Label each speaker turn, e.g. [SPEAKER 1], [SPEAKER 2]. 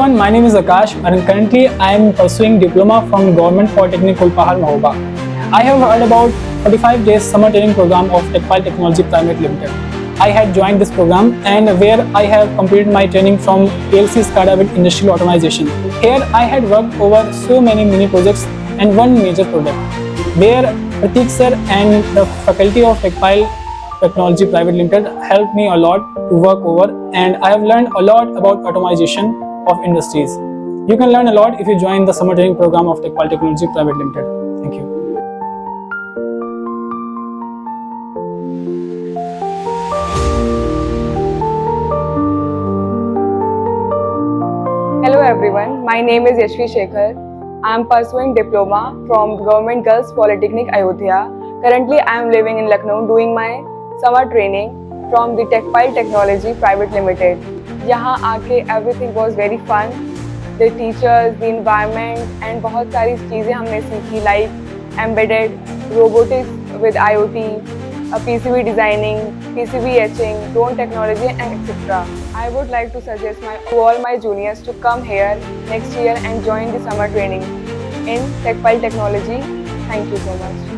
[SPEAKER 1] everyone, my name is Akash and currently I am pursuing diploma from Government Polytechnic 𝒂𝒑𝒓𝒂𝒂𝒂. I have heard about 45 days summer training program of Techpile Technology Private Limited. I had joined this program and where I have completed my training from PLC SCADA with industrial automation. Here I had worked over so many mini projects and one major project where Pratik sir and the faculty of Techpile Technology Private Limited helped me a lot to work over, and I have learned a lot about automation of industries. You can learn a lot if you join the summer training program of Techpile Technology Private Limited. Thank you.
[SPEAKER 2] Hello everyone, my name is 𝒖𝒎𝒎𝒆𝒓. I am pursuing diploma from Government Girls Polytechnic Ayodhya. Currently I am living in Lucknow doing my summer training from the Techpile Technology Private Limited. यहाँ आके everything was very fun. The teachers, the environment and बहुत सारी चीज़ें हमने सीखी like embedded, robotics with IoT, PCB designing, PCB etching, drone technology and etc. I would like to suggest to all my juniors to come here next year and join the summer training in Techpile Technology. Thank you so much.